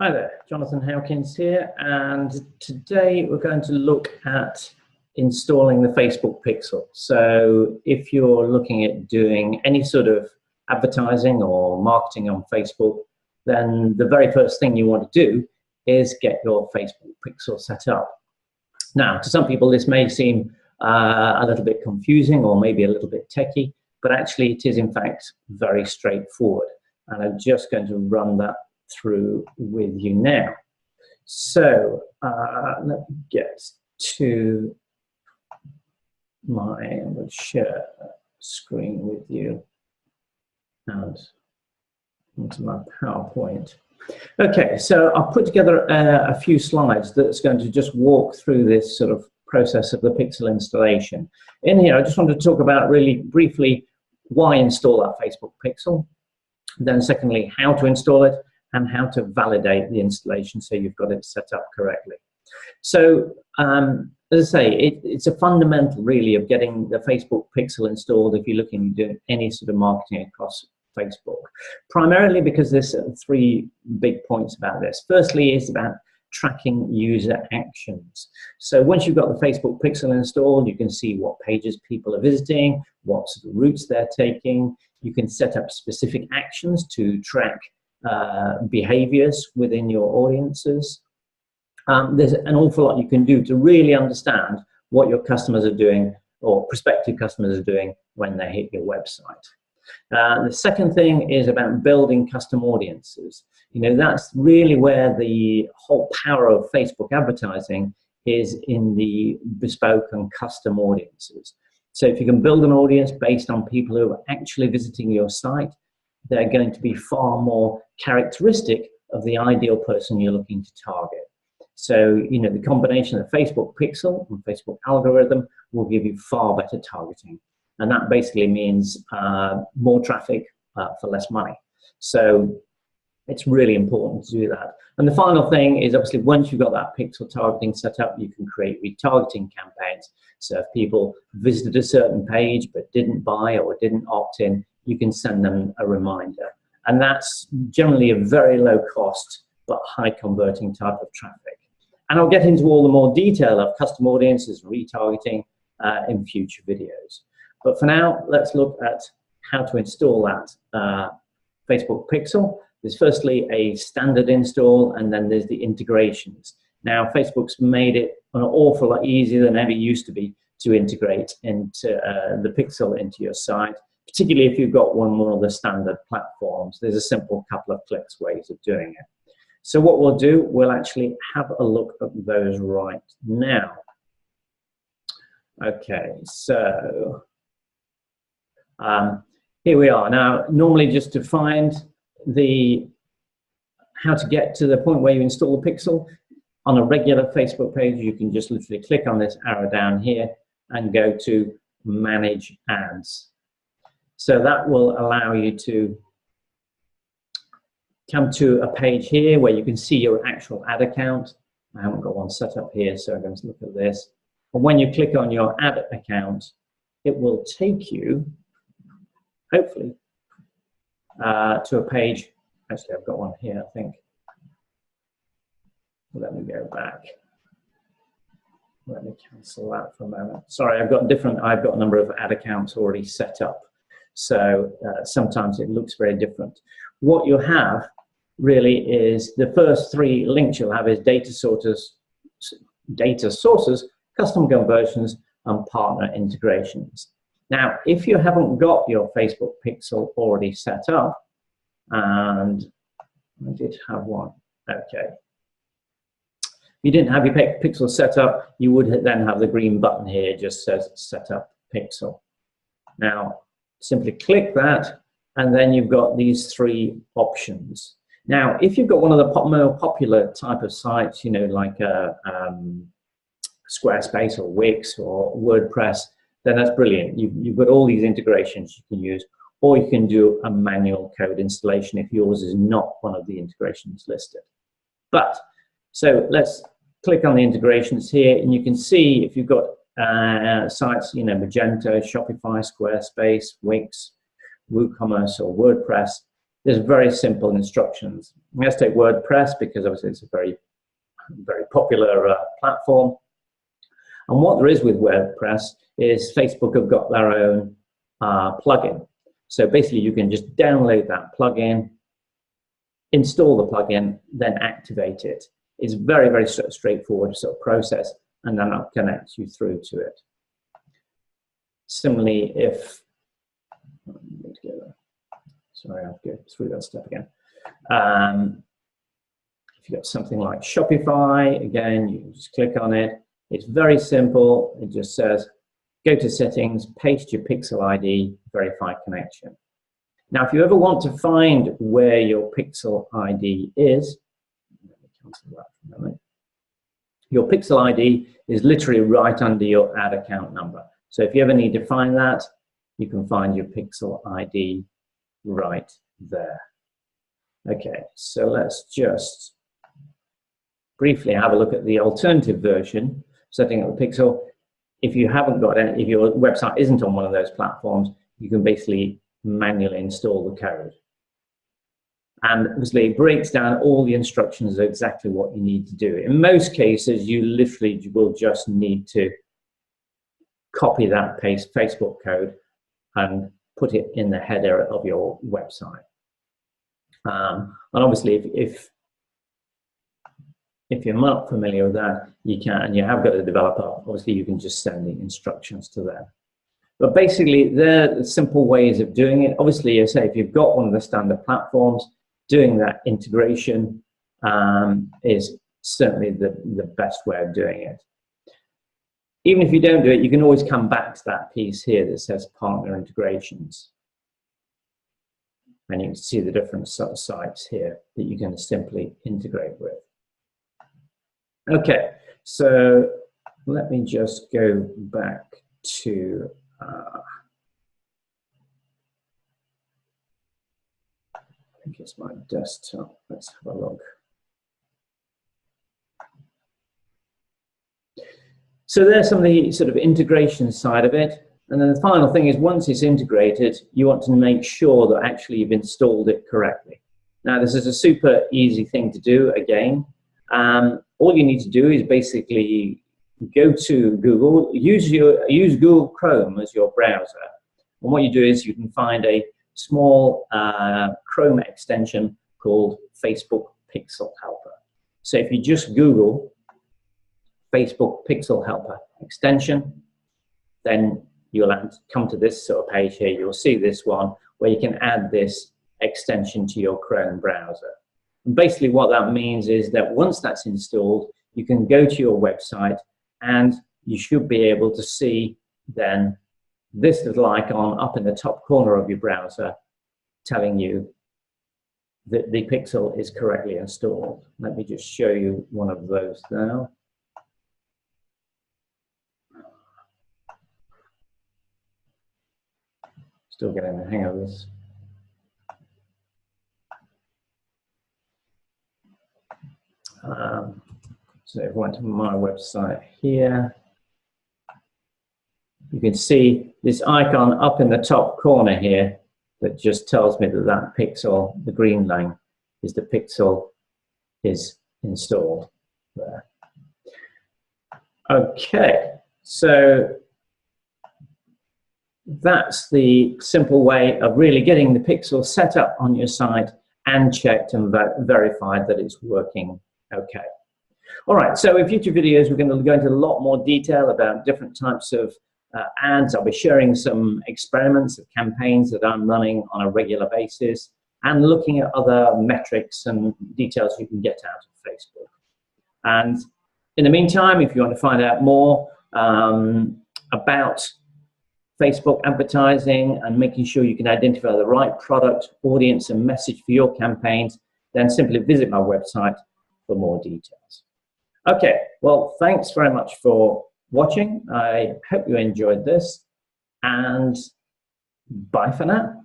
Hi there, Jonathan Howkins here, and today we're going to look at installing the Facebook Pixel. So if you're looking at doing any sort of advertising or marketing on Facebook, then the very first thing you want to do is get your Facebook Pixel set up. Now, to some people this may seem a little bit confusing or maybe a little bit techie, but actually it is in fact very straightforward. And I'm just going to run that through with you now. So let me get to I'm going to share a screen with you and into my PowerPoint. Okay, so I've put together a few slides that's going to just walk through this sort of process of the Pixel installation. In here, I just want to talk about really briefly why install that Facebook Pixel, then secondly, how to install it, and how to validate the installation so you've got it set up correctly. So, as I say, it's a fundamental really of getting the Facebook Pixel installed if you're looking to do any sort of marketing across Facebook. Primarily because there's three big points about this. Firstly, it's about tracking user actions. So once you've got the Facebook Pixel installed, you can see what pages people are visiting, what sort of routes they're taking. You can set up specific actions to track behaviors within your audiences. There's an awful lot you can do to really understand what your customers are doing or prospective customers are doing when they hit your website. The second thing is about building custom audiences. You know, that's really where the whole power of Facebook advertising is, in the bespoke and custom audiences. So if you can build an audience based on people who are actually visiting your site, they're going to be far more characteristic of the ideal person you're looking to target. So, you know, the combination of Facebook Pixel and Facebook algorithm will give you far better targeting. And that basically means more traffic for less money. So it's really important to do that. And the final thing is, obviously, once you've got that pixel targeting set up, you can create retargeting campaigns. So if people visited a certain page but didn't buy or didn't opt in, you can send them a reminder. And that's generally a very low cost but high converting type of traffic. And I'll get into all the more detail of custom audiences, retargeting in future videos. But for now, let's look at how to install that Facebook Pixel. There's firstly a standard install, and then there's the integrations. Now, Facebook's made it an awful lot easier than ever used to be to integrate into the Pixel into your site, particularly if you've got one of the standard platforms. There's a simple couple of clicks ways of doing it. So what we'll do, we'll actually have a look at those right now. Okay, so here we are. Now, normally just to find how to get to the point where you install the Pixel, on a regular Facebook page, you can just literally click on this arrow down here and go to Manage Ads. So that will allow you to come to a page here where you can see your actual ad account. I haven't got one set up here, so I'm going to look at this. And when you click on your ad account, it will take you, hopefully, to a page. Actually, I've got one here, I think. Let me go back. Let me cancel that for a moment. Sorry, I've got a number of ad accounts already set up. So sometimes it looks very different. What you have really is the first three links you'll have is data sources, custom conversions, and partner integrations. Now, if you haven't got your Facebook Pixel already set up, and I did have one, okay. If you didn't have your Pixel set up, you would then have the green button here, it just says Set Up Pixel. Now, simply click that, and then you've got these three options. Now, if you've got one of the more popular type of sites, you know, like Squarespace or Wixx or WordPress, then that's brilliant. You've got all these integrations you can use, or you can do a manual code installation if yours is not one of the integrations listed. But, so let's click on the integrations here, and you can see if you've got sites, you know, Magento, Shopify, Squarespace, Wixx, WooCommerce, or WordPress, there's very simple instructions. Let's take WordPress, because obviously it's a very popular platform. And what there is with WordPress is Facebook have got their own plugin. So basically you can just download that plugin, install the plugin, then activate it. It's very, very straightforward sort of process, and then I'll connect you through to it. Similarly, if, sorry, I'll go through that step again. If you've got something like Shopify, again, you can just click on it. It's very simple. It just says, go to settings, paste your pixel ID, verify connection. Now, if you ever want to find where your pixel ID is, let me cancel that for a moment. Your pixel ID is literally right under your ad account number. So if you ever need to find that, you can find your pixel ID right there. Okay, so let's just briefly have a look at the alternative version, setting up the pixel. If you haven't got any, if your website isn't on one of those platforms, you can basically manually install the code. And obviously it breaks down all the instructions of exactly what you need to do. In most cases, you literally will just need to copy that Facebook code and put it in the header of your website. And obviously, if you're not familiar with that, you can, and you have got a developer, obviously you can just send the instructions to them. But basically, they're the simple ways of doing it. Obviously, you say if you've got one of the standard platforms, doing that integration is certainly the best way of doing it. Even if you don't do it, you can always come back to that piece here that says partner integrations. And you can see the different sites here that you can simply integrate with. Okay, so let me just go back to I think it's my desktop. Let's have a look. So there's some of the sort of integration side of it. And then the final thing is, once it's integrated, you want to make sure that actually you've installed it correctly. Now, this is a super easy thing to do again. All you need to do is basically go to Google, use Google Chrome as your browser. And what you do is you can find a small Chrome extension called Facebook Pixel Helper. So if you just Google Facebook Pixel Helper extension, then you'll come to this sort of page here. You'll see this one where you can add this extension to your Chrome browser. And basically what that means is that once that's installed, you can go to your website and you should be able to see then this little icon up in the top corner of your browser telling you that the pixel is correctly installed. Let me just show you one of those now. Still getting the hang of this. So if I went to my website here, you can see this icon up in the top corner here that just tells me that that pixel, the green line, is the pixel is installed there. Okay, so that's the simple way of really getting the pixel set up on your site and checked and verified that it's working okay. All right, so in future videos, we're going to go into a lot more detail about different types of ads. I'll be sharing some experiments of campaigns that I'm running on a regular basis and looking at other metrics and details you can get out of Facebook. And in the meantime, if you want to find out more about Facebook advertising and making sure you can identify the right product, audience, and message for your campaigns, then simply visit my website for more details. Okay, well, thanks very much for watching. I hope you enjoyed this, and bye for now.